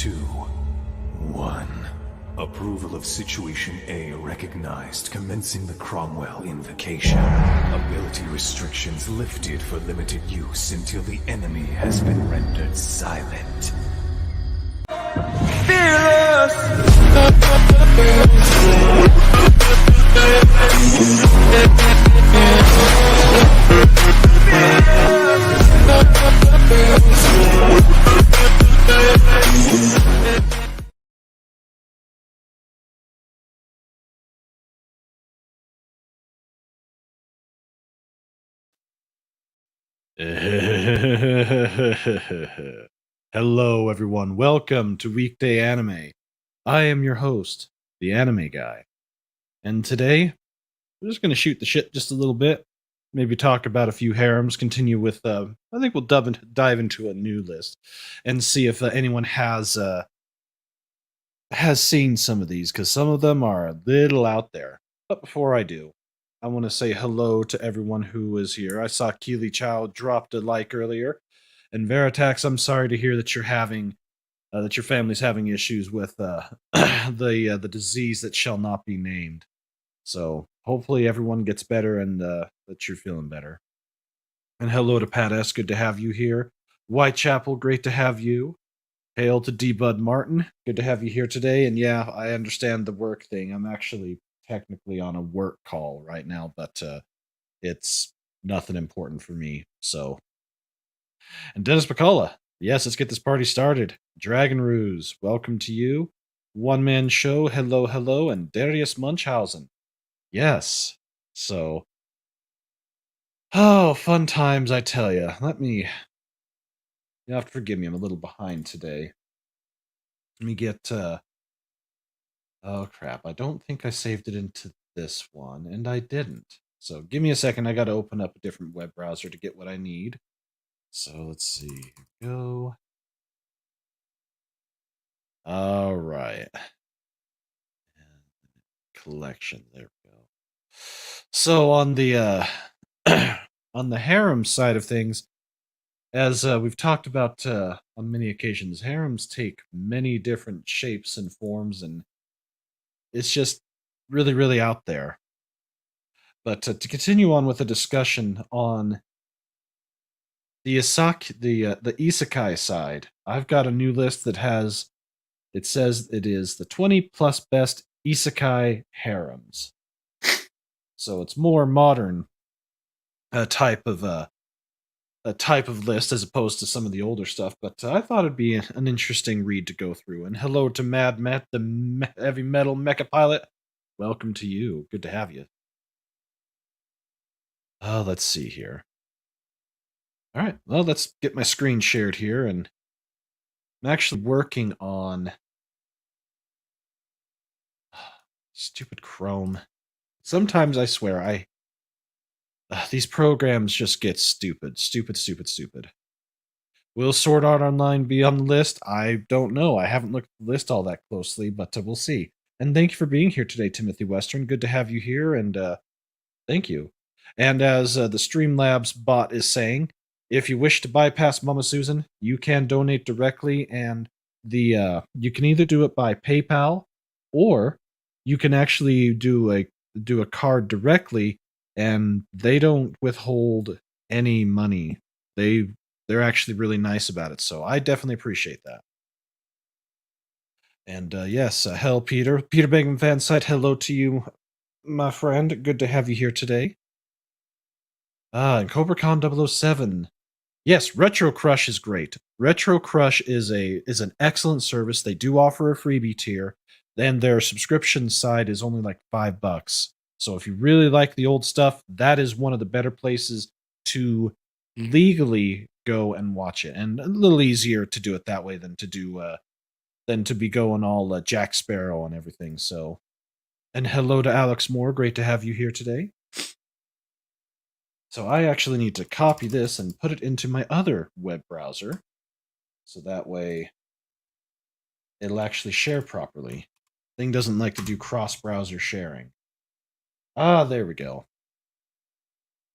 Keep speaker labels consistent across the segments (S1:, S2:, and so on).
S1: 2, 1. Approval of Situation A recognized, commencing the Cromwell invocation. Ability restrictions lifted for limited use until the enemy has been rendered silent.
S2: Hello, everyone. Welcome to Weekday Anime. I am your host, the Anime Guy. And today, we're just going to shoot the shit just a little bit. Maybe talk about a few harems, continue with, I think we'll dive into a new list and see if anyone has seen some of these, because some of them are a little out there. But before I do, I want to say hello to everyone who is here. I saw Keely Chow dropped a like earlier. And Veritax, I'm sorry to hear that you're having that your family's having issues with the disease that shall not be named. So hopefully everyone gets better and that you're feeling better. And hello to Pat S. Good to have you here. Whitechapel, great to have you. Hail to D. Bud Martin. Good to have you here today. And yeah, I understand the work thing. I'm actually technically on a work call right now, but it's nothing important for me. So, and Dennis McCullough. Yes, let's get this party started. Dragon Ruse, welcome to you. One Man Show, hello, hello, and Darius Munchausen. Yes. So, oh, fun times, I tell you. You have to forgive me, I'm a little behind today. Let me get, oh crap, I don't think I saved it into this one, and I didn't. So give me a second, I gotta open up a different web browser to get what I need. So let's see, here we go. All right. Collection, there we go. So on the on the harem side of things, as we've talked about on many occasions, harems take many different shapes and forms, and it's just really, really out there. But to continue on with the discussion on the the isekai side, I've got a new list that has. It says it is the 20 plus best isekai harems. So it's more modern type of a type of list as opposed to some of the older stuff. But I thought it'd be an interesting read to go through. And hello to Mad Met, the heavy metal mecha pilot. Welcome to you. Good to have you. Let's see here. All right. Well, let's get my screen shared here, and I'm actually working on stupid Chrome. Sometimes I swear these programs just get stupid. Will Sword Art Online be on the list? I don't know. I haven't looked at the list all that closely, but we'll see. And thank you for being here today, Timothy Western. Good to have you here, and thank you. And as the Streamlabs bot is saying, if you wish to bypass Mama Susan, you can donate directly, and you can either do it by PayPal, or you can actually do a card directly, and they don't withhold any money. They're actually really nice about it, so I definitely appreciate that. And yes, hell, Peter Bangman fan site. Hello to you, my friend. Good to have you here today. And CobraCon 007. Yes, Retro Crush is great. Retro Crush is an excellent service. They do offer a freebie tier. Then their subscription side is only like $5. So if you really like the old stuff, that is one of the better places to legally go and watch it, and a little easier to do it that way than to be going all Jack Sparrow and everything. So, and hello to Alex Moore. Great to have you here today. So I actually need to copy this and put it into my other web browser, so that way it'll actually share properly. Thing doesn't like to do cross-browser sharing. There we go.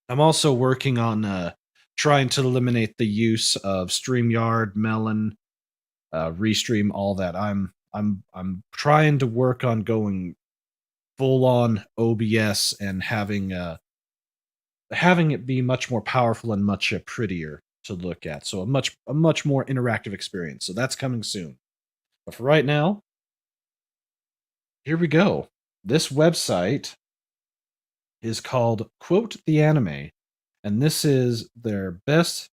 S2: I'm also working on trying to eliminate the use of StreamYard, Melon, restream all that. I'm trying to work on going full on OBS and having it be much more powerful and much prettier to look at. So a much more interactive experience. So that's coming soon. But for right now, here we go. This website is called Quote the Anime, and this is their best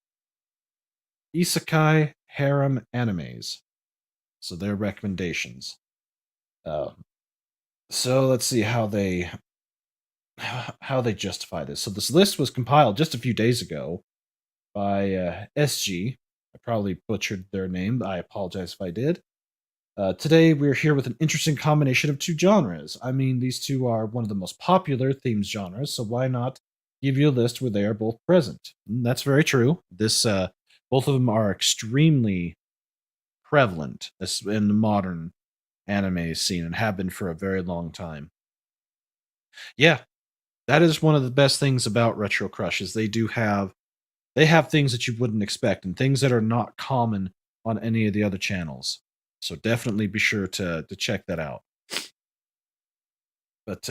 S2: isekai harem animes. So their recommendations. Uh, so let's see how they justify this. So this list was compiled just a few days ago by SG. I probably butchered their name. I apologize if I did. Today, we're here with an interesting combination of two genres. I mean, these two are one of the most popular themes genres, so why not give you a list where they are both present? And that's very true. Both of them are extremely prevalent in the modern anime scene and have been for a very long time. Yeah, that is one of the best things about Retro Crush is they have things that you wouldn't expect and things that are not common on any of the other channels. So definitely be sure to check that out. But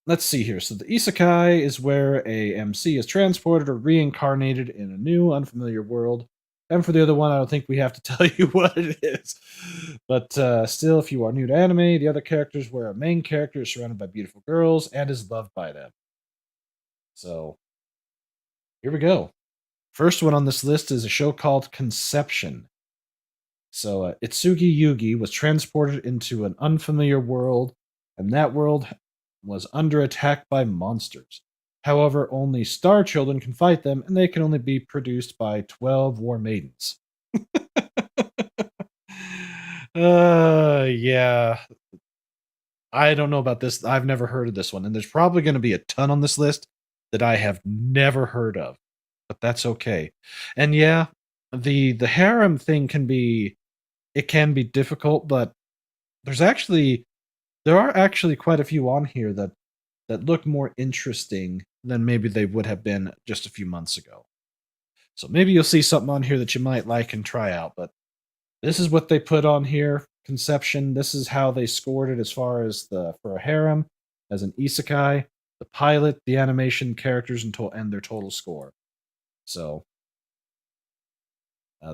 S2: let's see here. So the isekai is where a MC is transported or reincarnated in a new, unfamiliar world. And for the other one, I don't think we have to tell you what it is. But still, if you are new to anime, the other characters where a main character is surrounded by beautiful girls and is loved by them. So here we go. First one on this list is a show called Conception. So Itsugi Yugi was transported into an unfamiliar world, and that world was under attack by monsters. However, only star children can fight them, and they can only be produced by 12 war maidens. Yeah. I don't know about this. I've never heard of this one, and there's probably going to be a ton on this list that I have never heard of, but that's okay. And yeah, the harem thing can be difficult, but there are actually quite a few on here that look more interesting than maybe they would have been just a few months ago. So maybe you'll see something on here that you might like and try out, but this is what they put on here. Conception. This is how they scored it as far as for a harem, as an isekai, the pilot, the animation, characters, and their total score. So,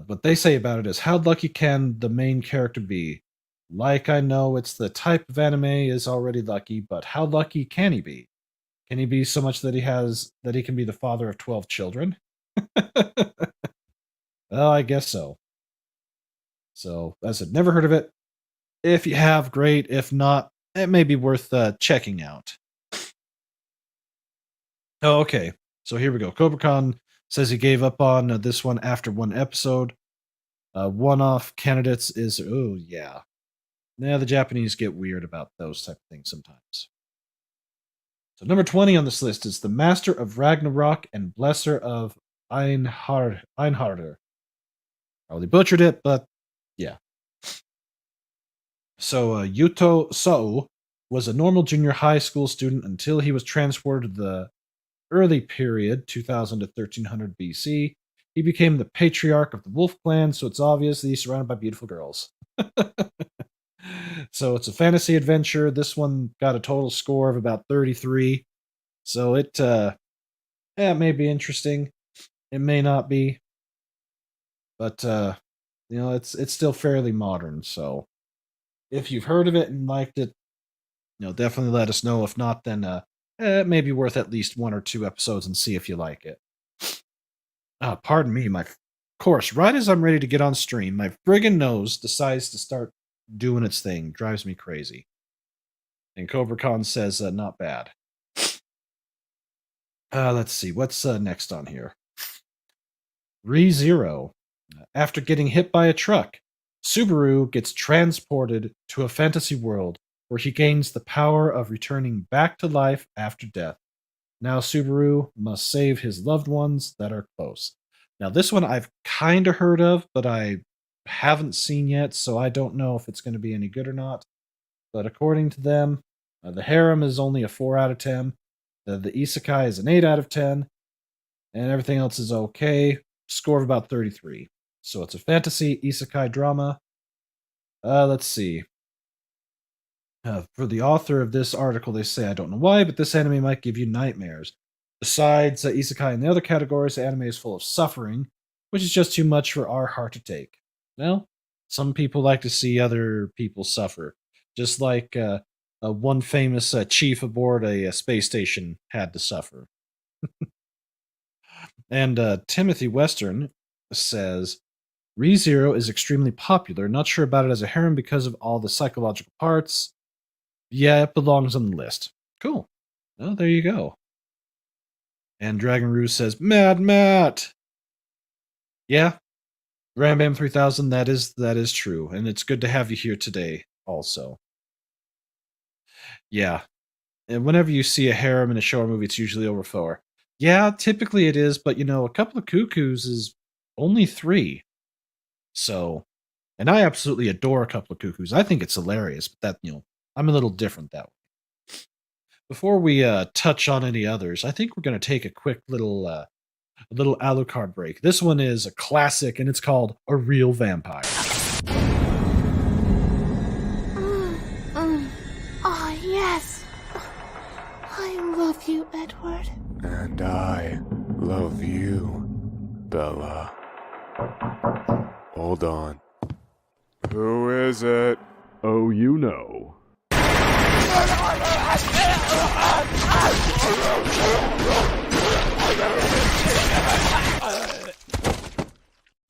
S2: what they say about it is, how lucky can the main character be? Like, I know it's the type of anime is already lucky, but how lucky can he be? Can he be so much that he can be the father of 12 children? Well, I guess so. So, as I said, never heard of it. If you have, great. If not, it may be worth checking out. Oh, okay. So here we go. CobraCon says he gave up on this one after one episode. One-off candidates is, oh yeah. The Japanese get weird about those type of things sometimes. So number 20 on this list is The Master of Ragnarok and Blesser of Einharder. Probably butchered it, but yeah. So Yuto Sao was a normal junior high school student until he was transported to the early period, 2000 to 1300 BC. He became the patriarch of the Wolf Clan, so it's obvious that he's surrounded by beautiful girls. So it's a fantasy adventure. This one got a total score of about 33. So it may be interesting. It may not be. But it's still fairly modern, so if you've heard of it and liked it, definitely let us know. If not, then it may be worth at least one or two episodes and see if you like it. Pardon me, of course, right as I'm ready to get on stream, my friggin' nose decides to start doing its thing. Drives me crazy. And CobraCon says, not bad. Let's see, what's next on here? ReZero. After getting hit by a truck, Subaru gets transported to a fantasy world where he gains the power of returning back to life after death. Now Subaru must save his loved ones that are close. Now this one I've kind of heard of, but I haven't seen yet, so I don't know if it's going to be any good or not. But according to them, the harem is only a 4 out of 10. The isekai is an 8 out of 10. And everything else is okay. Score of about 33. So it's a fantasy isekai drama. Let's see. For the author of this article, they say, I don't know why, but this anime might give you nightmares. Besides isekai and the other categories, the anime is full of suffering, which is just too much for our heart to take. Well, some people like to see other people suffer, just like one famous chief aboard a space station had to suffer. And Timothy Western says, ReZero is extremely popular. Not sure about it as a harem because of all the psychological parts. Yeah, it belongs on the list. Cool. Well, there you go. And Dragon Ruse says, Mad Matt! Yeah, Ram Bam 3000, that is true. And it's good to have you here today also. Yeah. And whenever you see a harem in a show or movie, it's usually over 4. Yeah, typically it is, but a couple of cuckoos is only 3. So, and I absolutely adore a couple of cuckoos. I think it's hilarious, but I'm a little different that way. Before we touch on any others, I think we're going to take a quick little Alucard break. This one is a classic, and it's called A Real Vampire.
S3: Yes. I love you, Edward.
S4: And I love you, Bella. Hold on. Who is it?
S5: Oh, you know.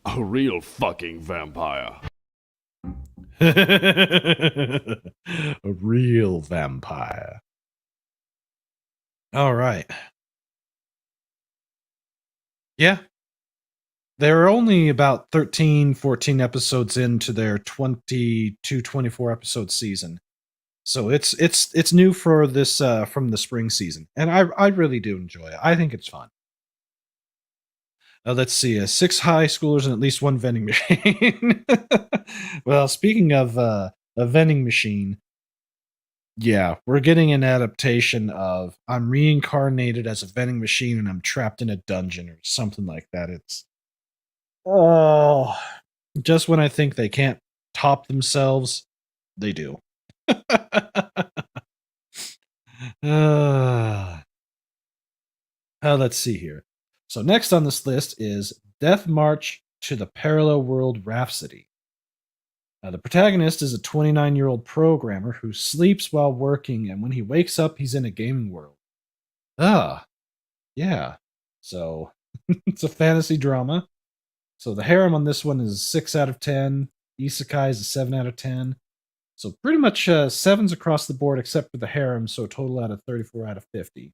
S5: A real fucking vampire.
S2: A real vampire. All right. Yeah. They're only about 13, 14 episodes into their 22, 24 episode season. So it's new for this from the spring season. And I really do enjoy it. I think it's fun. Let's see, 6 high schoolers and at least 1 vending machine. Well, speaking of a vending machine, yeah, we're getting an adaptation of I'm reincarnated as a vending machine and I'm trapped in a dungeon or something like that. It's just when I think they can't top themselves, they do. Let's see here. So next on this list is Death March to the Parallel World Rhapsody. The protagonist is a 29-year-old programmer who sleeps while working, and when he wakes up, he's in a gaming world. Yeah. So it's a fantasy drama. So the harem on this one is 6 out of 10. Isekai is a 7 out of 10. So pretty much 7s across the board except for the harem, so a total out of 34 out of 50.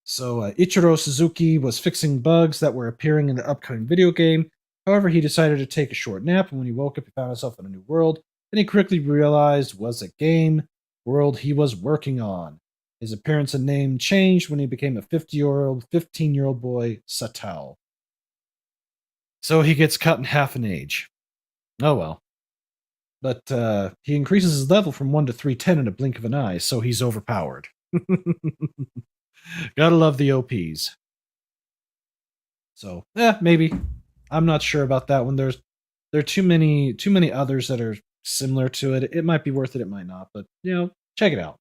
S2: So Ichiro Suzuki was fixing bugs that were appearing in the upcoming video game. However, he decided to take a short nap, and when he woke up, he found himself in a new world. Then he quickly realized was a game world he was working on. His appearance and name changed when he became a 15-year-old boy, Satao. So he gets cut in half an age. Oh well. But he increases his level from 1 to 310 in a blink of an eye, so he's overpowered. Gotta love the OPs. So, maybe. I'm not sure about that one. There are too many others that are similar to it. It might be worth it, it might not, but check it out.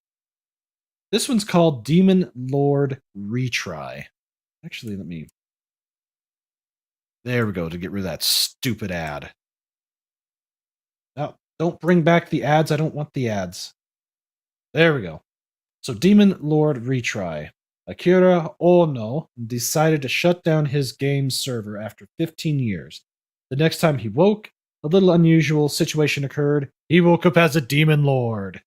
S2: This one's called Demon Lord Retry. Actually, there we go, to get rid of that stupid ad. No, don't bring back the ads. I don't want the ads. There we go. So Demon Lord Retry. Akira Ono decided to shut down his game's server after 15 years. The next time he woke, a little unusual situation occurred. He woke up as a demon lord.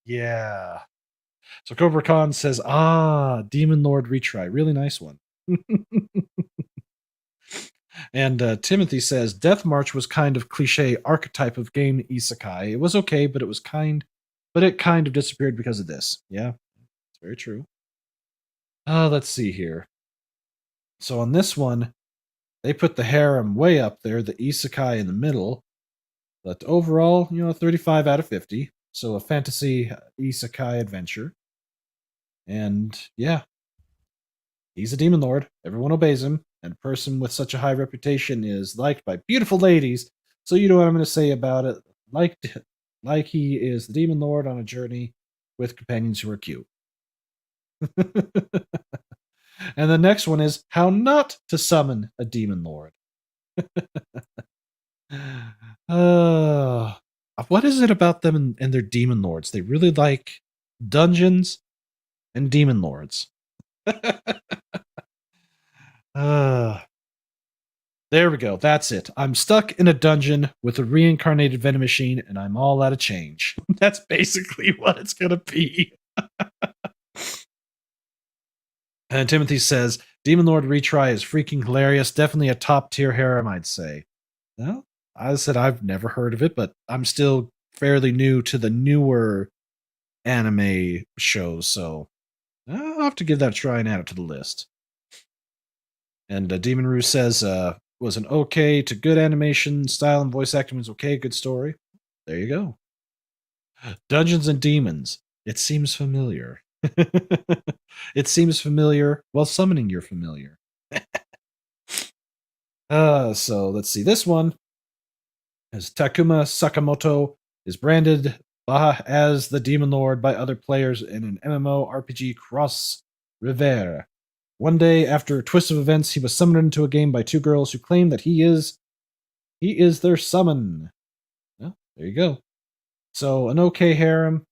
S2: Yeah. So Cobra Khan says, Demon Lord Retry. Really nice one. And Timothy says, Death March was kind of cliche archetype of game isekai. It was okay, but it kind of disappeared because of this. Yeah, it's very true. Let's see here. So on this one, they put the harem way up there, the isekai in the middle. But overall, 35 out of 50. So a fantasy isekai adventure. And yeah, he's a demon lord. Everyone obeys him. And a person with such a high reputation is liked by beautiful ladies. So you know what I'm going to say about it. Like he is the demon lord on a journey with companions who are cute. And the next one is how not to summon a demon lord. uh, what is it about them and their demon lords? They really like dungeons and demon lords. There we go. That's it. I'm stuck in a dungeon with a reincarnated venom machine, and I'm all out of change. That's basically what it's going to be. And Timothy says, Demon Lord retry is freaking hilarious. Definitely a top tier harem, I'd say. Well, I said I've never heard of it, but I'm still fairly new to the newer anime shows, so I'll have to give that a try and add it to the list. And Demon Roo says, was an okay to good animation, style and voice acting was okay, good story. There you go. Dungeons and Demons. It seems familiar. It seems familiar while summoning your familiar. So let's see. This one as Takuma Sakamoto is branded as the Demon Lord by other players in an MMORPG Cross River. One day, after a twist of events, he was summoned into a game by two girls who claim that he is their summon. Well, there you go. So, an okay harem,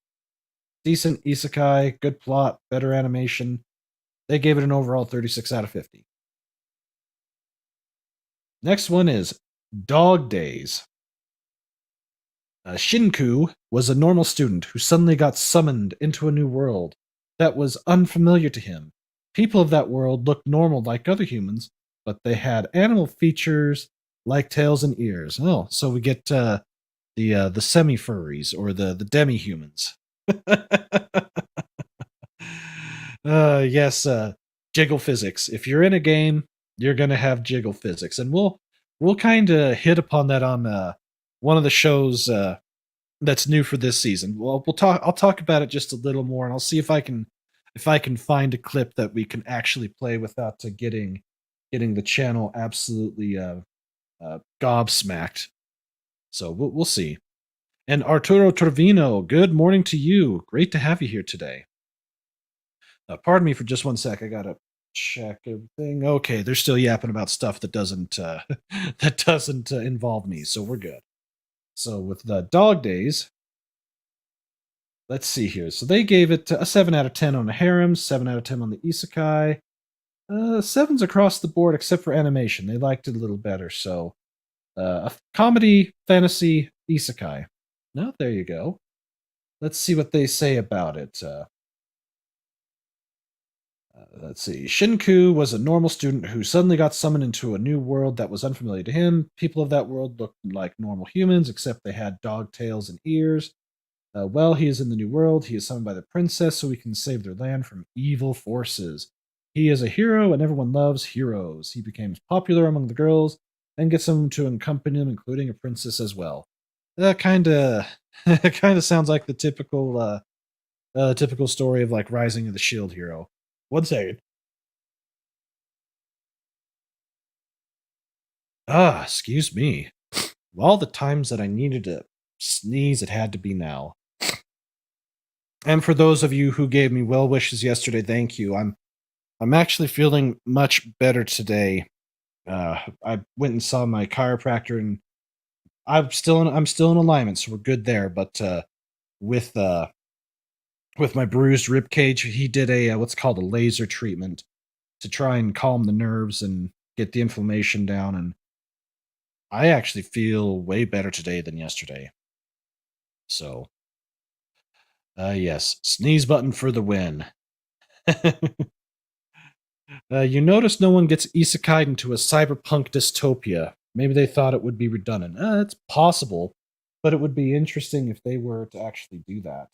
S2: decent isekai, good plot, better animation. They gave it an overall 36 out of 50. Next one is Dog Days. Shinku was a normal student who suddenly got summoned into a new world that was unfamiliar to him. People of that world looked normal like other humans, but they had animal features like tails and ears. Oh, so we get the semi-furries or the demi-humans. Yes, jiggle physics. If you're in a game, you're gonna have jiggle physics, and we'll kind of hit upon that on one of the shows that's new for this season. I'll talk about it just a little more, and I'll see if I can find a clip that we can actually play without getting the channel absolutely gobsmacked. So we'll see. And Arturo Trevino, good morning to you. Great to have you here today. Pardon me for just one sec. I gotta check everything. Okay, they're still yapping about stuff that doesn't involve me, so we're good. So with the Dog Days, let's see here. So they gave it a 7 out of 10 on the harem, 7 out of 10 on the isekai. 7s across the board except for animation. They liked it a little better. So a comedy, fantasy, isekai. No, there you go. Let's see what they say about it. Let's see. Shinku was a normal student who suddenly got summoned into a new world that was unfamiliar to him. People of that world looked like normal humans, except they had dog tails and ears. Well, he is in the new world. He is summoned by the princess so he can save their land from evil forces. He is a hero, and everyone loves heroes. He becomes popular among the girls and gets them to accompany him, including a princess as well. That kind of sounds like the typical story of like Rising of the Shield hero. One second. Excuse me. Of all the times that I needed to sneeze, it had to be now. And for those of you who gave me well wishes yesterday, thank you. I'm actually feeling much better today. I went and saw my chiropractor, and I'm still in alignment, so we're good there. But with my bruised rib cage, he did a what's called a laser treatment to try and calm the nerves and get the inflammation down. And I actually feel way better today than yesterday. So, yes, sneeze button for the win. You notice no one gets isekai'd into a cyberpunk dystopia. Maybe they thought it would be redundant. It's possible, but it would be interesting if they were to actually do that.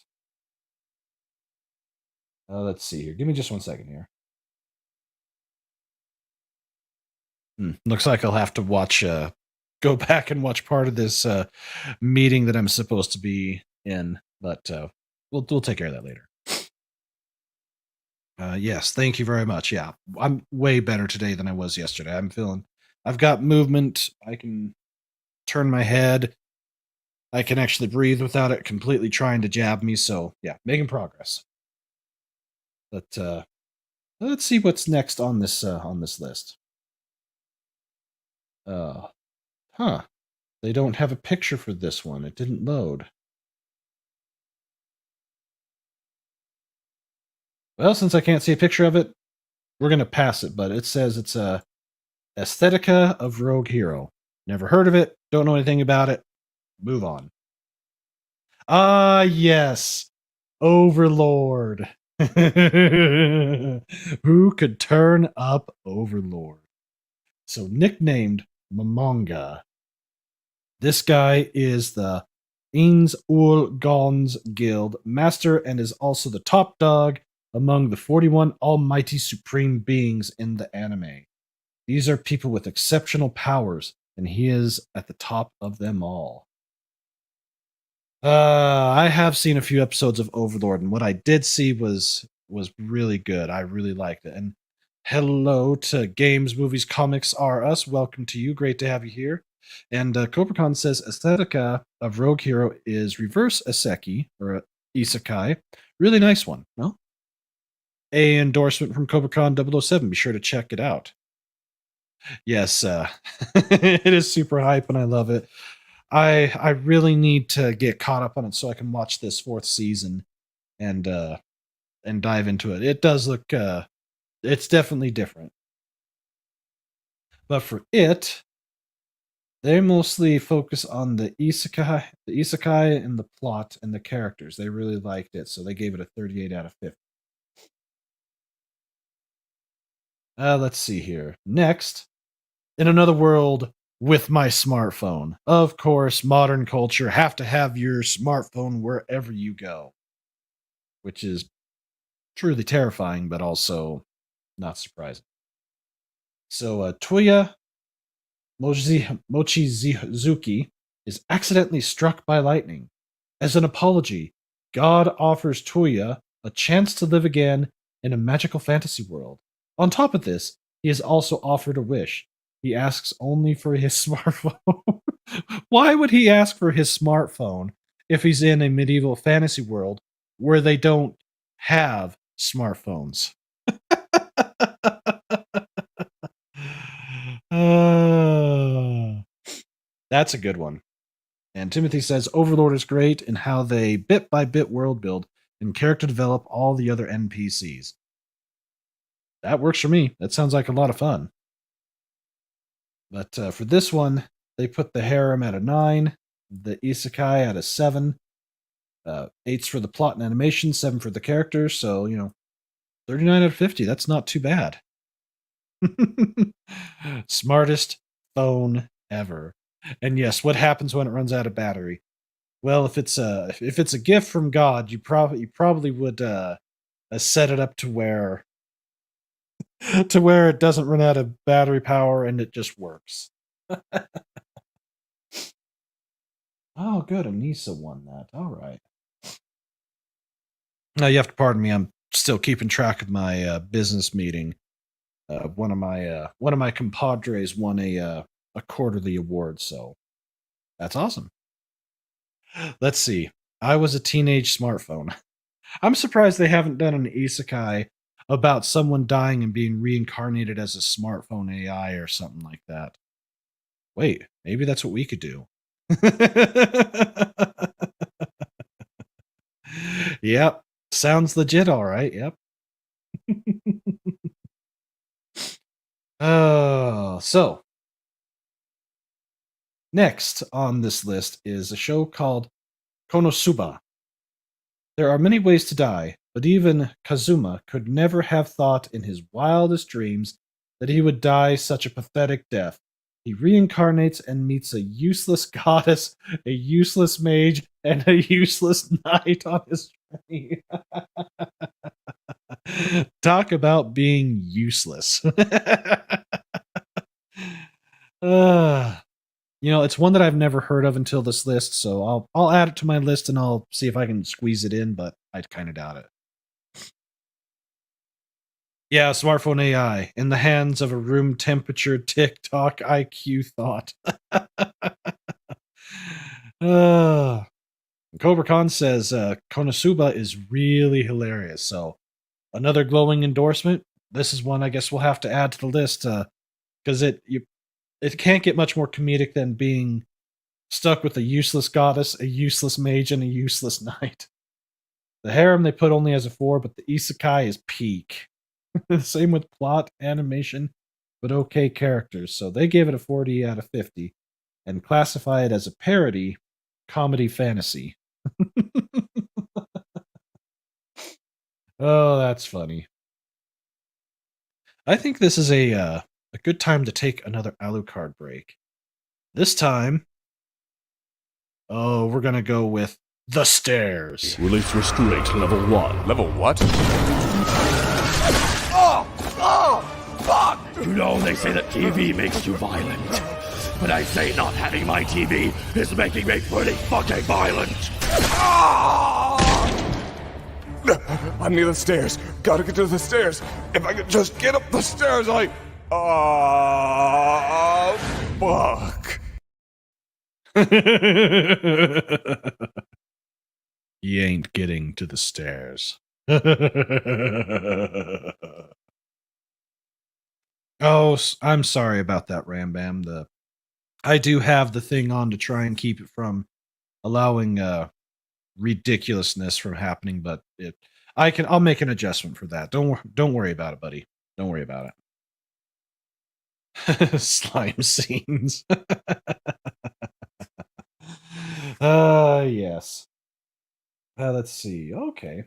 S2: Let's see here. Give me just one second here. Looks like I'll have to watch, go back and watch part of this meeting that I'm supposed to be in, but we'll take care of that later. Yes, thank you very much. Yeah, I'm way better today than I was yesterday. I've got movement. I can turn my head. I can actually breathe without it completely trying to jab me. So yeah, making progress. But let's see what's next on this list. Uh, huh. They don't have a picture for this one. It didn't load. Well, since I can't see a picture of it, we're gonna pass it. But it says it's a Aesthetica of Rogue Hero. Never heard of it. Don't know anything about it. Move on. Ah, yes. Overlord. Who could turn up Overlord? So, nicknamed Momonga, this guy is the Ings Ul Gons Guild master and is also the top dog among the 41 almighty supreme beings in the anime. These are people with exceptional powers, and he is at the top of them all. I have seen a few episodes of Overlord, and what I did see was really good. I really liked it. And hello to Games, Movies, Comics Are Us. Welcome to you. Great to have you here. And Copricon says Aesthetica of Rogue Hero is reverse Iseki or Isekai. Really nice one. No? A endorsement from Copricon 007. Be sure to check it out. Yes, it is super hype and I love it. I really need to get caught up on it so I can watch this fourth season and dive into it. It does look it's definitely different. But for it, they mostly focus on the isekai and the plot and the characters. They really liked it, so they gave it a 38 out of 50. Let's see here. Next, in another world with my smartphone. Of course, modern culture have to have your smartphone wherever you go, which is truly terrifying, but also not surprising. So, Toya Mochizuki is accidentally struck by lightning. As an apology, God offers Toya a chance to live again in a magical fantasy world. On top of this, he is also offered a wish. He asks only for his smartphone. Why would he ask for his smartphone if he's in a medieval fantasy world where they don't have smartphones? Uh, that's a good one. And Timothy says Overlord is great in how they bit by bit world build and character develop all the other NPCs. That works for me. That sounds like a lot of fun. But for this one, they put the harem at a 9, the isekai at a 7, 8's for the plot and animation, 7 for the characters. So, 39 out of 50. That's not too bad. Smartest phone ever. And yes, what happens when it runs out of battery? Well, if it's a gift from God, you probably would set it up to where it doesn't run out of battery power and it just works. Oh, good. Anissa won that. All right. Now you have to pardon me. I'm still keeping track of my business meeting. One of my compadres won a quarterly award, so that's awesome. Let's see. I was a teenage smartphone. I'm surprised they haven't done an isekai about someone dying and being reincarnated as a smartphone AI or something like that. Wait, maybe that's what we could do. Yep. Sounds legit, all right. Yep. So next on this list is a show called Konosuba. There are many ways to die, but even Kazuma could never have thought in his wildest dreams that he would die such a pathetic death. He reincarnates and meets a useless goddess, a useless mage, and a useless knight on his journey. Talk about being useless. It's one that I've never heard of until this list, so I'll add it to my list and I'll see if I can squeeze it in, but I kind of doubt it. Yeah, smartphone AI in the hands of a room temperature TikTok IQ thought. uh, Cobra Khan says Konosuba is really hilarious. So another glowing endorsement. This is one I guess we'll have to add to the list because it can't get much more comedic than being stuck with a useless goddess, a useless mage, and a useless knight. The harem they put only as a 4, but the isekai is peak. Same with plot, animation, but okay characters. So they gave it a 40 out of 50 and classify it as a parody comedy fantasy. Oh, that's funny. I think this is a good time to take another Alucard break. This time, we're gonna go with the stairs.
S5: Release restraint level 1.
S4: Level what?
S5: You know, they say that TV makes you violent. But I say not having my TV is making me pretty fucking violent.
S4: I'm near the stairs. Gotta get to the stairs. If I could just get up the stairs, fuck.
S2: You ain't getting to the stairs. Oh, I'm sorry about that, Rambam. I do have the thing on to try and keep it from allowing ridiculousness from happening, but I'll make an adjustment for that. Don't worry about it, buddy. Don't worry about it. Slime scenes. Yes. Let's see. Okay.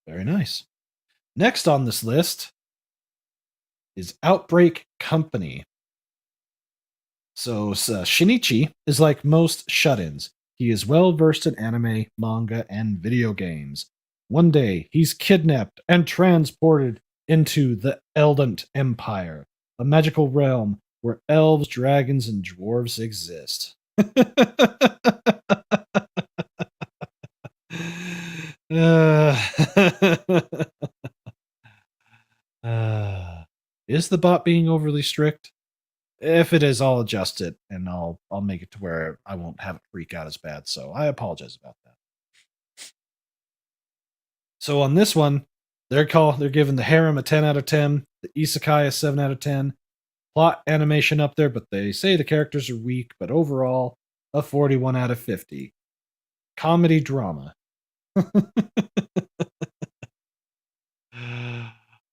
S2: Very nice. Next on this list is Outbreak Company. So Shinichi is like most shut-ins. He is well versed in anime, manga, and video games. One day, he's kidnapped and transported into the Eldant Empire, a magical realm where elves, dragons, and dwarves exist. Is the bot being overly strict? If it is, I'll adjust it and I'll make it to where I won't have it freak out as bad. So I apologize about that. So on this one, they're giving the harem a 10 out of 10, the isekai a 7 out of 10. Plot animation up there, but they say the characters are weak, but overall a 41 out of 50. Comedy drama.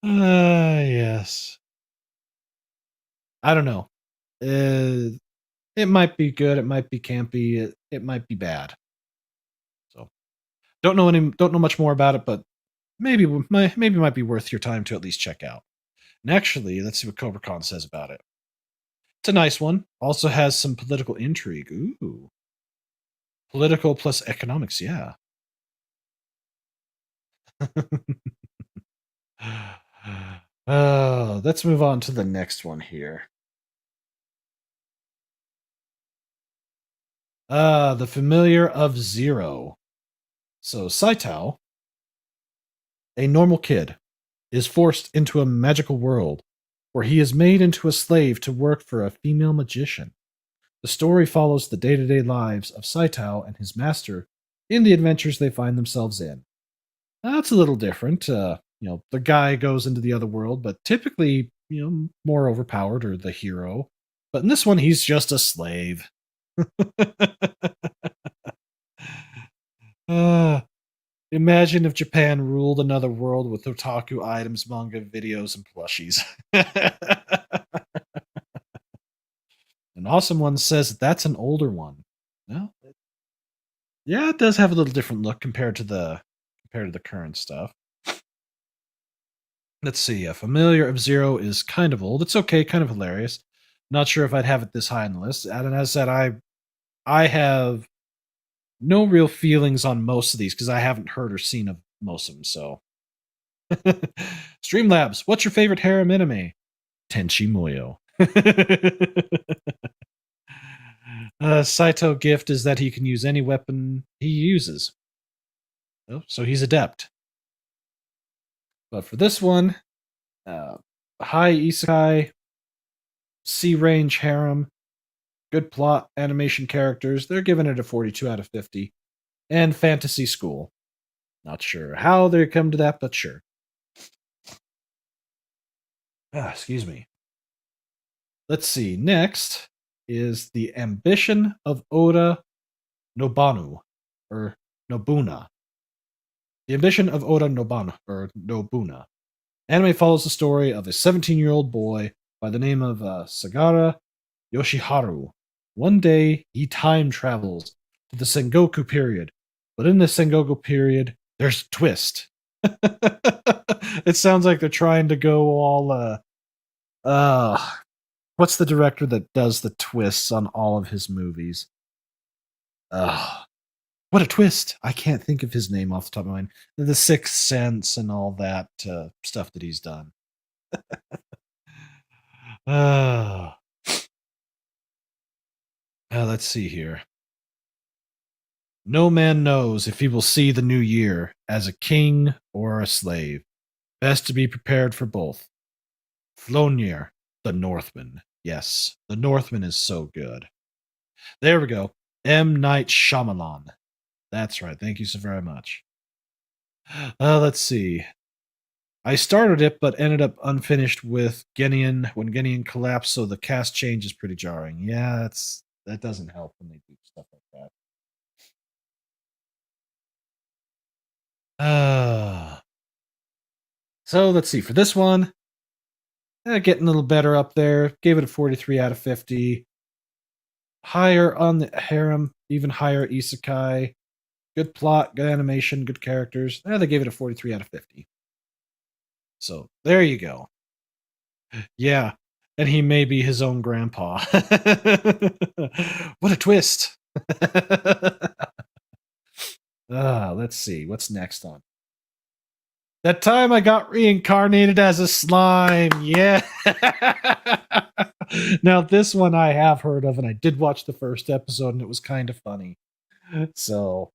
S2: Yes. I don't know. It might be good. It might be campy. It might be bad. So, don't know much more about it, but maybe it might be worth your time to at least check out. And actually, let's see what Cobra Khan says about it. It's a nice one. Also has some political intrigue. Ooh, political plus economics. Yeah. Let's move on to the next one here. The Familiar of Zero. So Saitao, a normal kid, is forced into a magical world where he is made into a slave to work for a female magician. The story follows the day-to-day lives of Saitao and his master in the adventures they find themselves in. That's a little different. The guy goes into the other world, but typically, more overpowered or the hero. But in this one, he's just a slave. Imagine if Japan ruled another world with otaku items, manga, videos, and plushies. An awesome one says that's an older one. No, yeah, it does have a little different look compared to the current stuff. Let's see. A Familiar of Zero is kind of old. It's okay, kind of hilarious. Not sure if I'd have it this high on the list. And as I said, I have no real feelings on most of these because I haven't heard or seen of most of them. So, Streamlabs, what's your favorite harem anime? Tenchi Muyo. Saito gift is that he can use any weapon he uses. Oh, so he's adept. But for this one, High isekai, C-range harem, good plot, animation characters. They're giving it a 42 out of 50. And fantasy school. Not sure how they come to that, but sure. Excuse me. Let's see. Next is The Ambition of Oda Nobanu, or Nobuna. The Ambition of Oda Nobanu, or Nobuna. Anime follows the story of a 17-year-old boy by the name of Sagara Yoshiharu. One day, he time travels to the Sengoku period, but in the Sengoku period, there's a twist. It sounds like they're trying to go all what's the director that does the twists on all of his movies? What a twist! I can't think of his name off the top of my mind. The Sixth Sense and all that stuff that he's done. Let's see here. No man knows if he will see the new year as a king or a slave. Best to be prepared for both. Flonir, the Northman. Yes, the Northman is so good. There we go. M. Night Shyamalan. That's right. Thank you so very much. Let's see. I started it, but ended up unfinished with Genian when Genian collapsed, so the cast change is pretty jarring. Yeah, that doesn't help when they do stuff like that. So let's see. For this one, getting a little better up there. Gave it a 43 out of 50. Higher on the harem, even higher isekai. Good plot, good animation, good characters. They gave it a 43 out of 50. So there you go. Yeah, and he may be his own grandpa. What a twist. Let's see. What's next on? That time I got reincarnated as a slime. Yeah. Now, this one I have heard of, and I did watch the first episode, and it was kind of funny. So,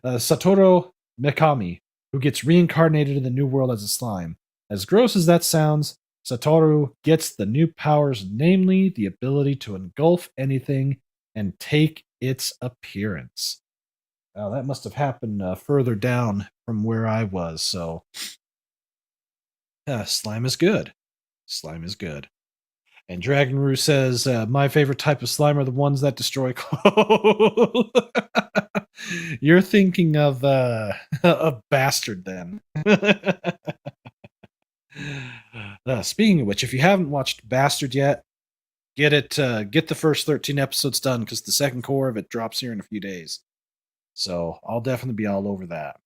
S2: Satoru Mikami, who gets reincarnated in the new world as a slime. As gross as that sounds, Satoru gets the new powers, namely the ability to engulf anything and take its appearance. Now, that must have happened further down from where I was, so slime is good. Slime is good. And Dragon Roo says, my favorite type of slime are the ones that destroy clothes. You're thinking of a bastard then. Speaking of which, if you haven't watched Bastard yet, get the first 13 episodes done, because the second core of it drops here in a few days. So I'll definitely be all over that.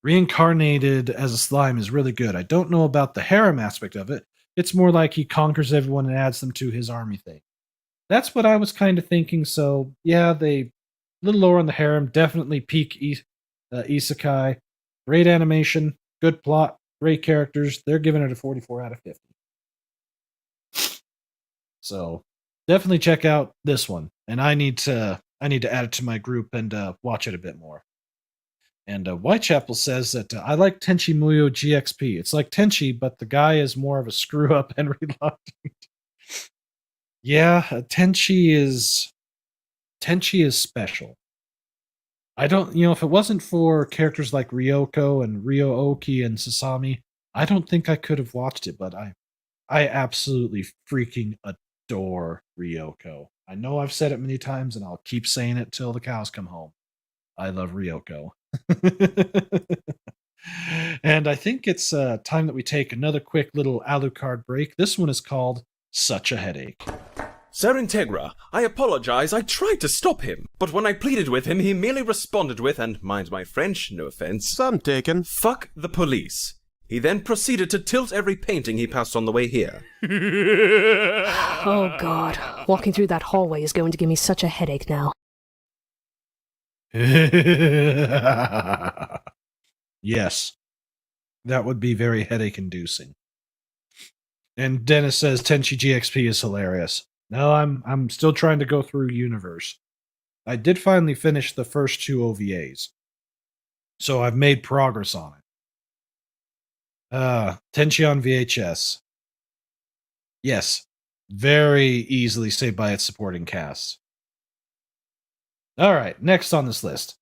S2: Reincarnated as a slime is really good. I don't know about the harem aspect of it. It's more like he conquers everyone and adds them to his army thing. That's what I was kind of thinking. So yeah, they a little lower on the harem. Definitely peak isekai. Great animation, good plot, great characters. They're giving it a 44 out of 50. So definitely check out this one. And I need to add it to my group and watch it a bit more. And Whitechapel says that I like Tenchi Muyo GXP. It's like Tenchi, but the guy is more of a screw up and reluctant. Yeah, Tenchi is special. I don't, if it wasn't for characters like Ryoko and Ryo-Oki and Sasami, I don't think I could have watched it, but I absolutely freaking adore Ryoko. I know I've said it many times, and I'll keep saying it till the cows come home. I love Ryoko. And I think it's time that we take another quick little Alucard break. This one is called Such a Headache.
S6: Sir Integra, I apologize. I tried to stop him, but when I pleaded with him, he merely responded with, and mind my French, no offense,
S4: Some taken.
S6: fuck the police. He then proceeded to tilt every painting he passed on the way here.
S7: Oh god, walking through that hallway is going to give me such a headache now.
S2: Yes, that would be very headache-inducing. And Dennis says Tenchi GXP is hilarious. No, I'm still trying to go through Universe. I did finally finish the first two OVAs, so I've made progress on it. Tenchi on VHS. Yes. Very easily saved by its supporting cast. All right, next on this list.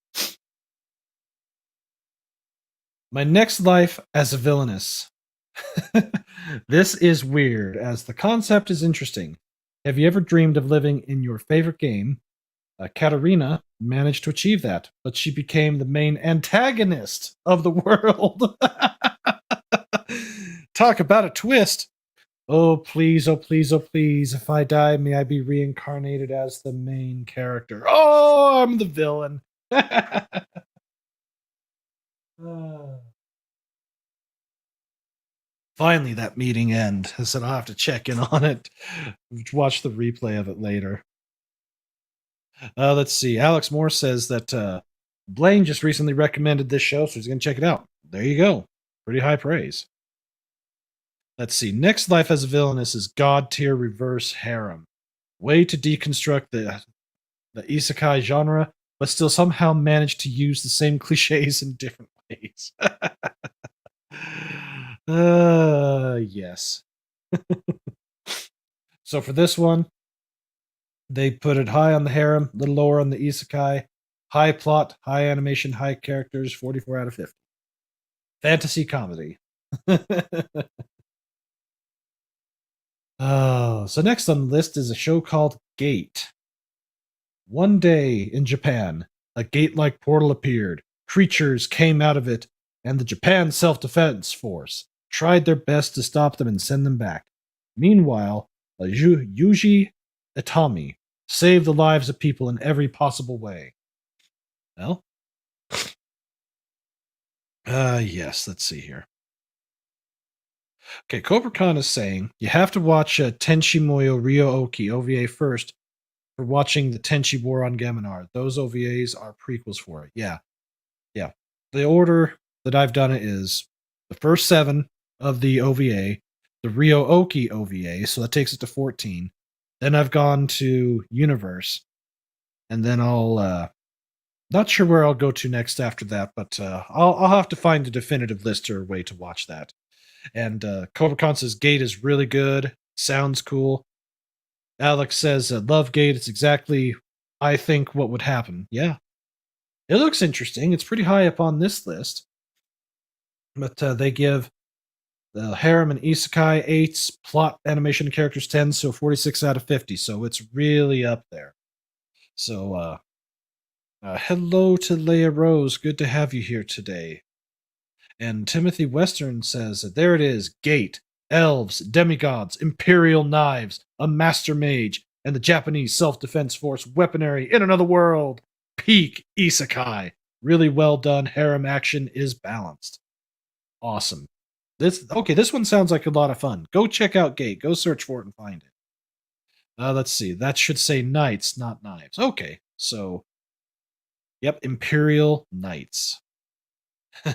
S2: My next life as a villainess. This is weird, as the concept is interesting. Have you ever dreamed of living in your favorite game? Katarina managed to achieve that, but she became the main antagonist of the world. Talk about a twist. Oh, please, oh, please, oh, please. If I die, may I be reincarnated as the main character. Oh, I'm the villain. Finally, that meeting end. I said I'll have to check in on it. Watch the replay of it later. Let's see. Alex Moore says that Blaine just recently recommended this show, so he's going to check it out. There you go. Pretty high praise. Let's see. Next life as a villainess is God tier reverse harem. Way to deconstruct the isekai genre, but still somehow manage to use the same cliches in different ways. Yes. So for this one, they put it high on the harem, a little lower on the isekai. High plot, high animation, high characters, 44 out of 50. Fantasy comedy. Oh, so next on the list is a show called Gate. One day in Japan, a gate-like portal appeared. Creatures came out of it, and the Japan Self-Defense Force tried their best to stop them and send them back. Meanwhile, Yuji Itami saved the lives of people in every possible way. Well, yes, let's see here. Okay, Cobra Khan is saying you have to watch Tenchi Muyo Ryo-Oki OVA first for watching the Tenchi War on Gaminar. Those OVAs are prequels for it. Yeah. Yeah. The order that I've done it is the first 7 of the OVA, the Ryo-Oki OVA, so that takes it to 14. Then I've gone to Universe, and then I'll not sure where I'll go to next after that, but I'll have to find a definitive list or way to watch that. And Cobra Khan says Gate is really good, sounds cool. Alex says love Gate. It's exactly I think what would happen. Yeah, it looks interesting. It's pretty high up on this list, but they give the harem and isekai 8s, plot, animation, and characters 10, so 46 out of 50. So it's really up there. So hello to Leia Rose. Good to have you here today. And Timothy Western says, there it is, Gate, elves, demigods, imperial knives, a master mage, and the Japanese self-defense force weaponry in another world. Peak isekai. Really well done. Harem action is balanced. Awesome. This one sounds like a lot of fun. Go check out Gate. Go search for it and find it. Let's see. That should say knights, not knives. Okay, so, yep, imperial knights.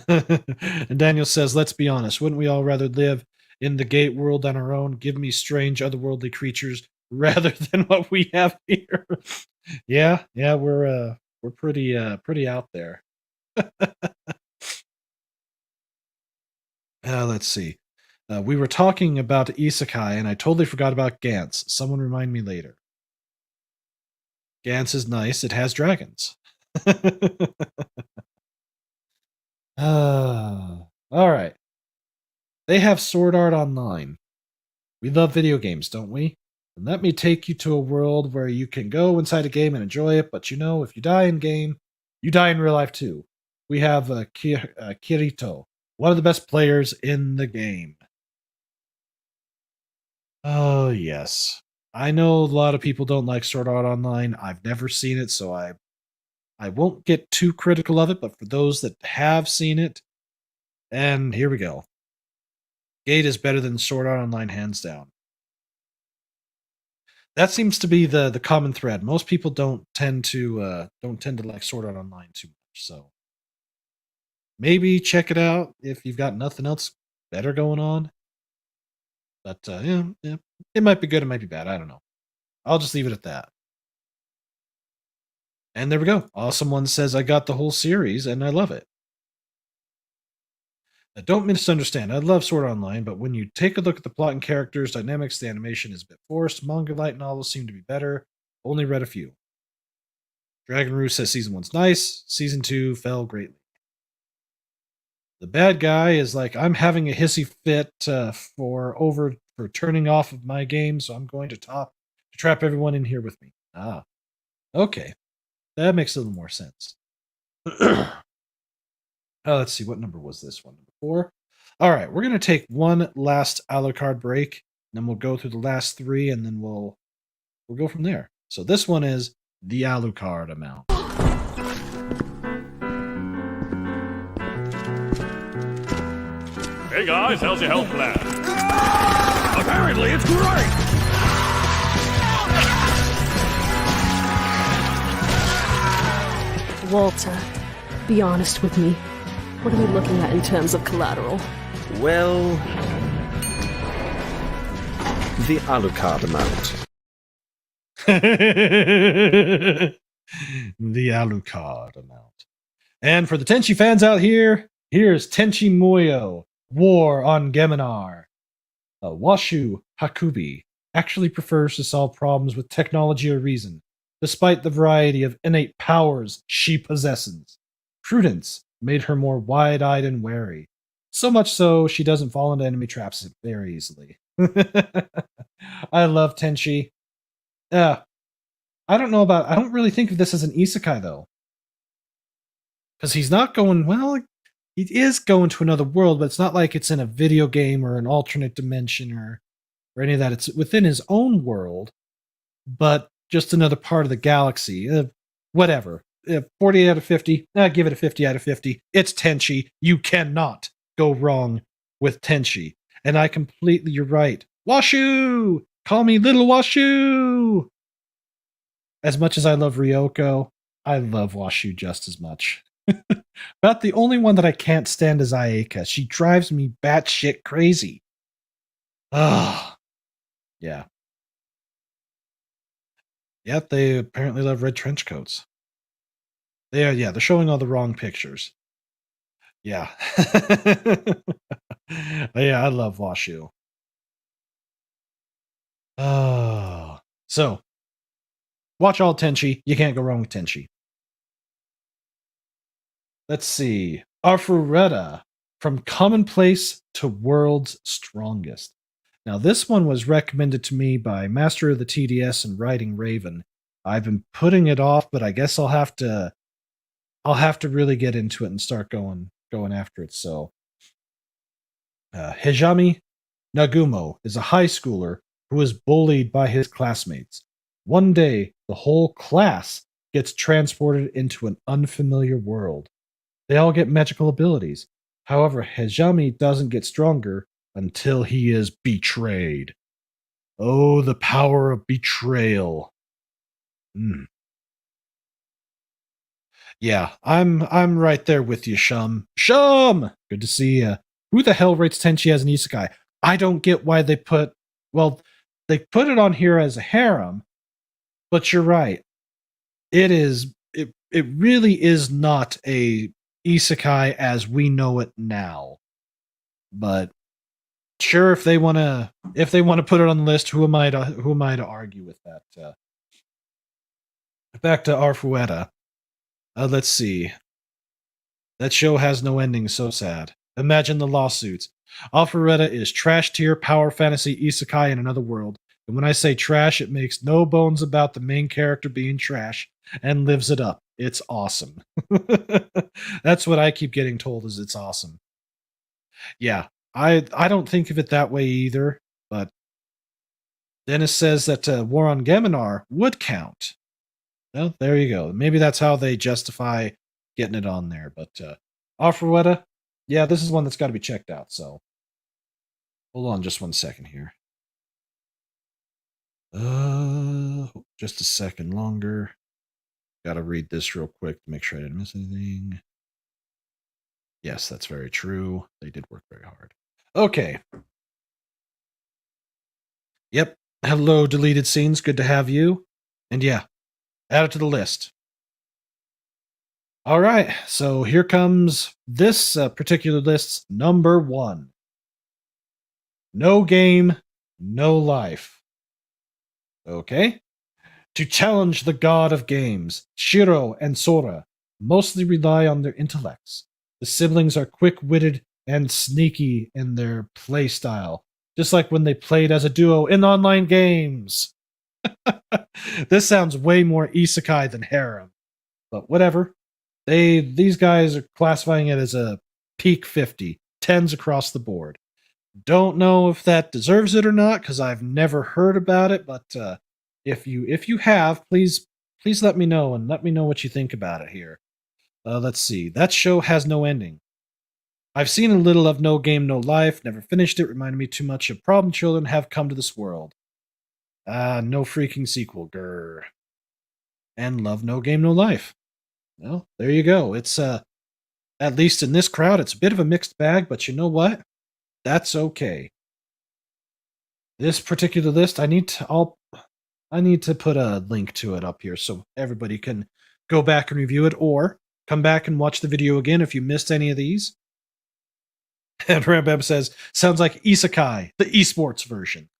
S2: And Daniel says, let's be honest, wouldn't we all rather live in the Gate world on our own? Give me strange otherworldly creatures rather than what we have here. yeah, we're pretty out there. Let's see. We were talking about isekai, and I totally forgot about Gantz. Someone remind me later. Gantz is nice. It has dragons. All right. They have Sword Art Online. We love video games, don't we? And let me take you to a world where you can go inside a game and enjoy it, but if you die in game, you die in real life too. We have Kirito, one of the best players in the game. Oh, yes. I know a lot of people don't like Sword Art Online. I've never seen it, so I won't get too critical of it, but for those that have seen it, and here we go. Gate is better than Sword Art Online, hands down. That seems to be the common thread. Most people don't tend to like Sword Art Online too much. So maybe check it out if you've got nothing else better going on. But yeah, it might be good, it might be bad. I don't know. I'll just leave it at that. And there we go. Awesome One says I got the whole series and I love it. Don't misunderstand. I love Sword Art Online, but when you take a look at the plot and characters, dynamics, the animation is a bit forced. Manga light novels seem to be better. Only read a few. Dragon Roo says season 1's nice. Season 2 fell greatly. The bad guy is like, I'm having a hissy fit for turning off of my game, so I'm going to trap everyone in here with me. Ah, okay, that makes a little more sense. Let's see, what number was this one? Number 4. All right, we're gonna take one last Alucard break, and then we'll go through the last 3, and then we'll go from there. So this one is the Alucard amount.
S5: Hey guys, how's your health plan? Apparently it's great!
S7: Walter, be honest with me. What are we looking at in terms of collateral?
S6: Well, the Alucard amount.
S2: The Alucard amount. And for the Tenchi fans out here, here's Tenchi Muyo, War on Geminar. Washu Hakubi actually prefers to solve problems with technology or reason, despite the variety of innate powers she possesses. Prudence made her more wide-eyed and wary, so much so she doesn't fall into enemy traps very easily. I love Tenchi. I don't really think of this as an isekai, though. Because he's not going, well, he is going to another world, but it's not like it's in a video game or an alternate dimension or any of that. It's within his own world, but just another part of the galaxy. Whatever. 40 out of 50. Give it a 50 out of 50. It's Tenchi. You cannot go wrong with Tenchi. And you're right. Washu! Call me Little Washu! As much as I love Ryoko, I love Washu just as much. About the only one that I can't stand is Ayaka. She drives me batshit crazy. Ah, yeah. Yep, they apparently love red trench coats. They're showing all the wrong pictures. Yeah. Yeah, I love Washu. Oh. So, watch all Tenchi. You can't go wrong with Tenchi. Let's see. Arfureta, From Commonplace to World's Strongest. Now, this one was recommended to me by Master of the TDS and Writing Raven. I've been putting it off, but I guess I'll have to really get into it and start going after it. So, Hijami Nagumo is a high schooler who is bullied by his classmates. One day, the whole class gets transported into an unfamiliar world. They all get magical abilities. However, Hijami doesn't get stronger until he is betrayed. Oh, the power of betrayal. Yeah, I'm right there with you, Shum. Shum! Good to see you. Who the hell rates Tenchi as an isekai? I don't get why they put it on here as a harem, but you're right. It really is not a isekai as we know it now. But sure, if they want to put it on the list, who am I to argue with that? Back to Arfueta. Let's see. That show has no ending. So sad. Imagine the lawsuits. Arfueta is trash tier power fantasy isekai in another world. And when I say trash, it makes no bones about the main character being trash and lives it up. It's awesome. That's what I keep getting told, is it's awesome. Yeah, I don't think of it that way either, but Dennis says that War on Geminar would count. Well, there you go. Maybe that's how they justify getting it on there. But Arfueta, yeah, this is one that's got to be checked out. So hold on just one second here. Just a second longer. Got to read this real quick to make sure I didn't miss anything. Yes, that's very true. They did work very hard. Okay. Yep. Hello, deleted scenes. Good to have you. And yeah, add it to the list. All right, so here comes this particular list's number 1. No game, no life. Okay? To challenge the god of games, Shiro and Sora mostly rely on their intellects. The siblings are quick-witted and sneaky in their play style, just like when they played as a duo in online games. This sounds way more isekai than harem, but whatever. These guys are classifying it as a peak 50, tens across the board. Don't know if that deserves it or not because I've never heard about it, but if you have, please let me know and let me know what you think about it here. Let's see. That show has no ending. I've seen a little of No Game No Life, never finished it, reminded me too much of Problem Children Have Come to This World. No freaking sequel, grr. And love No Game No Life. Well, there you go. It's at least in this crowd, it's a bit of a mixed bag, but you know what? That's okay. This particular list, I need to put a link to it up here so everybody can go back and review it, or come back and watch the video again if you missed any of these. And Rambam says, sounds like Isekai, the esports version.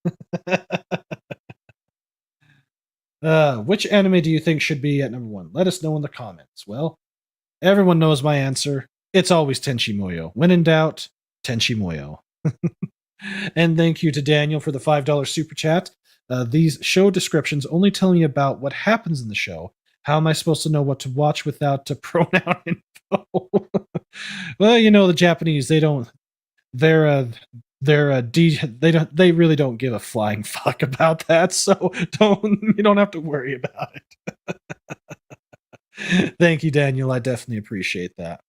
S2: Which anime do you think should be at number 1? Let us know in the comments. Well, everyone knows my answer. It's always Tenchi Muyo. When in doubt, Tenchi Muyo. And thank you to Daniel for the $5 super chat. These show descriptions only tell me about what happens in the show. How am I supposed to know what to watch without pronoun info? Well, you know the Japanese, they really don't give a flying fuck about that, so you don't have to worry about it. Thank you, Daniel. I definitely appreciate that.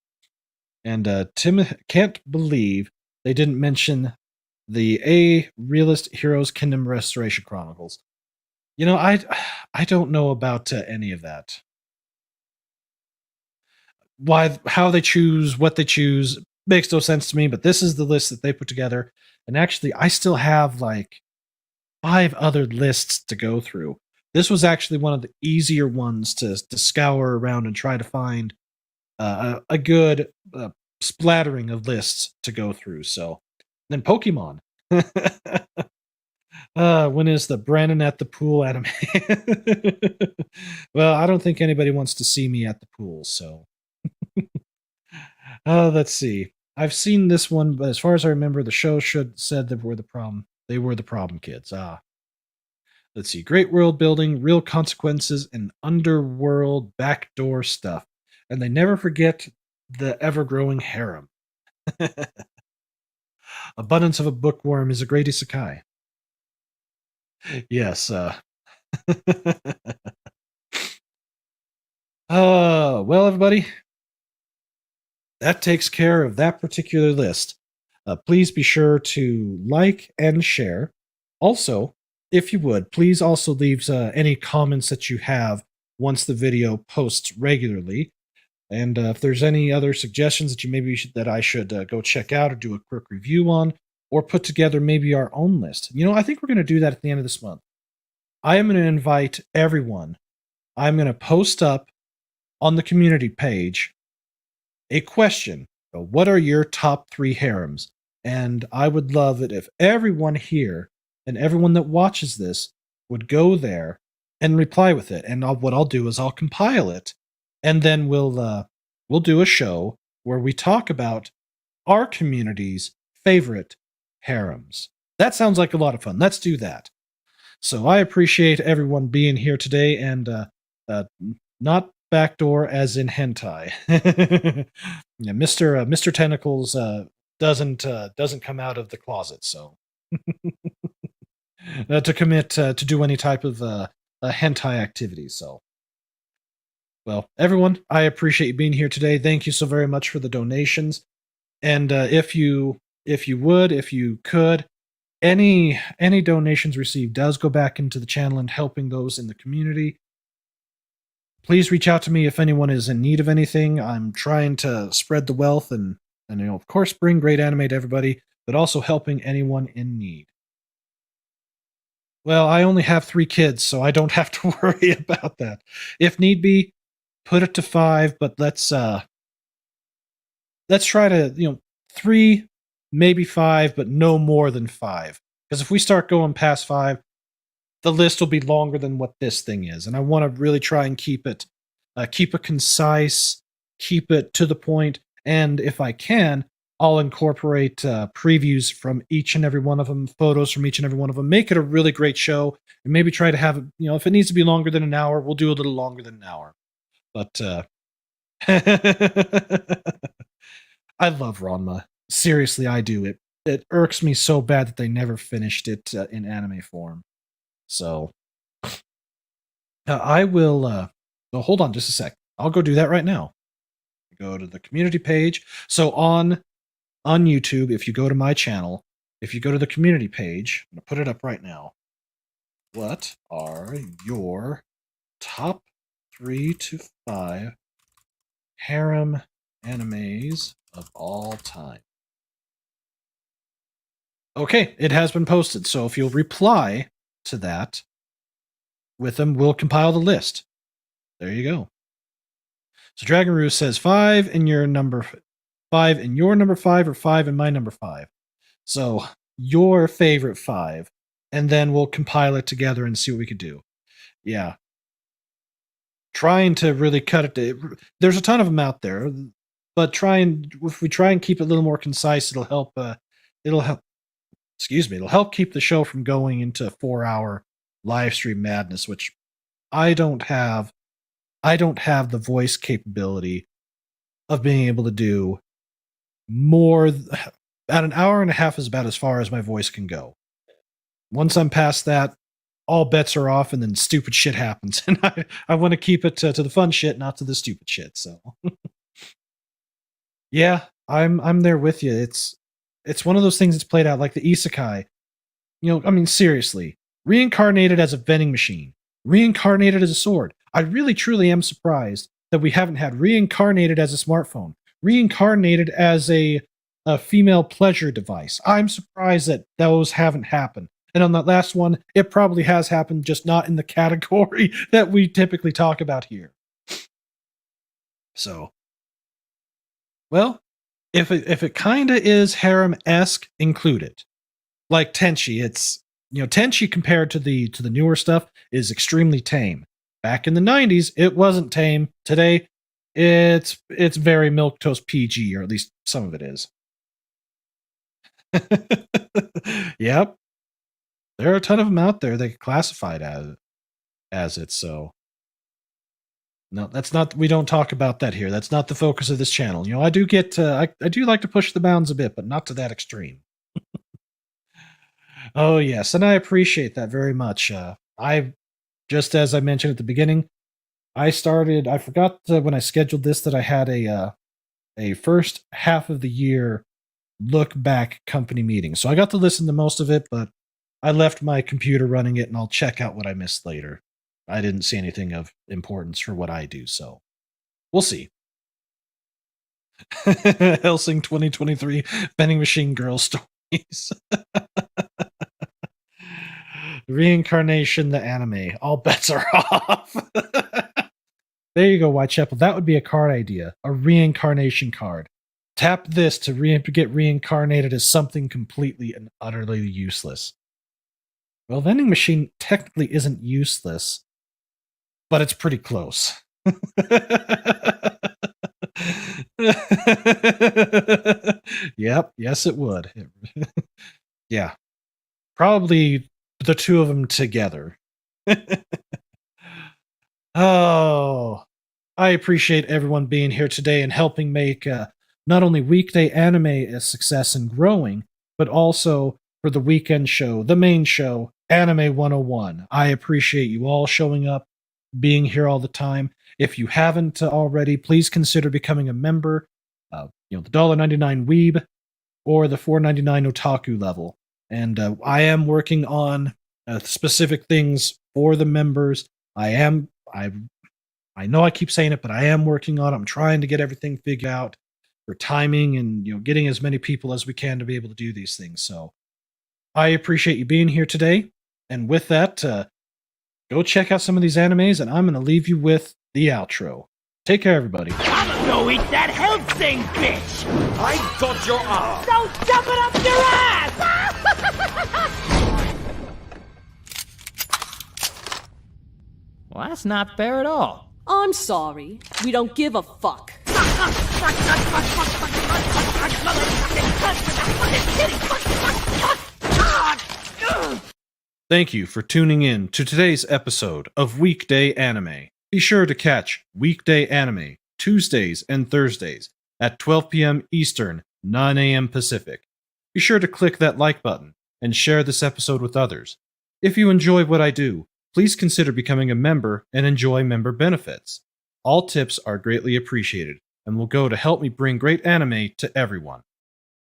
S2: And Tim can't believe they didn't mention the A Realist Heroes Kingdom Restoration Chronicles. You know, I don't know about any of that. How they choose, what they choose makes no sense to me, but this is the list that they put together. And actually, I still have like 5 other lists to go through. This was actually one of the easier ones to scour around and try to find a good splattering of lists to go through. So then Pokemon. When is the Brandon at the pool anime? Well, I don't think anybody wants to see me at the pool, so. Let's see. I've seen this one, but as far as I remember, the show said they were the problem. They were the problem kids. Let's see. Great world building, real consequences, and underworld backdoor stuff. And they never forget the ever-growing harem. Abundance of a bookworm is a great isekai. Yes. Well, everybody, that takes care of that particular list. Please be sure to like and share. Also, if you would, please also leave any comments that you have once the video posts regularly. And if there's any other suggestions that I should go check out or do a quick review on, or put together maybe our own list. You know, I think we're going to do that at the end of this month. I am going to invite everyone. I'm going to post up on the community page a question. What are your top 3 harems? And I would love it if everyone here and everyone that watches this would go there and reply with it. And what I'll do is I'll compile it, and then we'll do a show where we talk about our community's favorite harems. That sounds like a lot of fun. Let's do that. So I appreciate everyone being here today, and not backdoor as in hentai. Yeah, Mr. Tentacles doesn't come out of the closet, so to commit to do any type of hentai activity. So, well, everyone, I appreciate you being here today. Thank you so very much for the donations, and if you could, any donations received does go back into the channel and helping those in the community. Please reach out to me if anyone is in need of anything. I'm trying to spread the wealth and of course, bring great anime to everybody, but also helping anyone in need. Well, I only have 3 kids, so I don't have to worry about that. If need be, put it to 5, but let's try to 3, maybe 5, but no more than 5. Because if we start going past 5, the list will be longer than what this thing is, and I want to really try and keep it concise, keep it to the point, and if I can, I'll incorporate previews from each and every one of them, photos from each and every one of them, make it a really great show, and maybe try to have it, if it needs to be longer than an hour, we'll do a little longer than an hour. But I love Ranma. Seriously, I do. It irks me so bad that they never finished it in anime form. So I will. Well, hold on just a sec. I'll go do that right now. Go to the community page. So on YouTube, if you go to my channel, if you go to the community page, I'm gonna put it up right now. What are your top 3 to 5 harem animes of all time? Okay, it has been posted. So if you'll reply to that with them, we'll compile the list. There you go. So Dragon Roo says 5 in your number 5 in your number 5 or 5 in my number 5. So your favorite 5, and then we'll compile it together and see what we could do. Yeah. Trying to really cut it to, there's a ton of them out there, but if we try and keep it a little more concise, it'll help it'll help keep the show from going into 4-hour live stream madness, which I don't have the voice capability of being able to do more. About an hour and a half is about as far as my voice can go. Once I'm past that, all bets are off, and then stupid shit happens. And I want to keep it to the fun shit, not to the stupid shit. So, yeah, I'm there with you. It's one of those things that's played out like the isekai. Seriously, reincarnated as a vending machine, reincarnated as a sword. I really truly am surprised that we haven't had reincarnated as a smartphone, reincarnated as a female pleasure device. I'm surprised that those haven't happened. And on that last one, it probably has happened, just not in the category that we typically talk about here. So, well, if it kind of is harem-esque, include it. Like Tenchi, it's Tenchi compared to the newer stuff is extremely tame. Back in the 90s, it wasn't tame. Today, it's very milquetoast PG, or at least some of it is. Yep. There are a ton of them out there that get classified as it, so. No, that's not, we don't talk about that here. That's not the focus of this channel. I do get, I do like to push the bounds a bit, but not to that extreme. Oh, yes, and I appreciate that very much. Just as I mentioned at the beginning, I forgot when I scheduled this that I had a first half of the year look back company meeting. So I got to listen to most of it, but I left my computer running it, and I'll check out what I missed later. I didn't see anything of importance for what I do, so we'll see. Helsing 2023 Vending Machine Girl Stories. Reincarnation, the anime. All bets are off. There you go, Whitechapel. That would be a card idea. A reincarnation card. Tap this to get reincarnated as something completely and utterly useless. Well, vending machine technically isn't useless, but it's pretty close. Yep, yes it would. Yeah. Probably the two of them together. Oh, I appreciate everyone being here today and helping make not only Weekday Anime a success and growing, but also for the weekend show, the main show, Anime 101. I appreciate you all showing up, being here all the time. If you haven't already, please consider becoming a member. The $1.99 Weeb or the $4.99 Otaku level. And I am working on specific things for the members. I know I keep saying it, but I am working on it. I'm trying to get everything figured out for timing and getting as many people as we can to be able to do these things. So I appreciate you being here today. And with that, go check out some of these animes, and I'm going to leave you with the outro. Take care, everybody.
S8: I'ma go eat that health thing, bitch!
S6: I got your arm!
S8: Don't dump it up your ass! Well, that's not fair at all.
S7: I'm sorry. We don't give a fuck.
S2: Thank you for tuning in to today's episode of Weekday Anime. Be sure to catch Weekday Anime Tuesdays and Thursdays at 12 p.m. Eastern, 9 a.m. Pacific. Be sure to click that like button and share this episode with others. If you enjoy what I do, please consider becoming a member and enjoy member benefits. All tips are greatly appreciated and will go to help me bring great anime to everyone.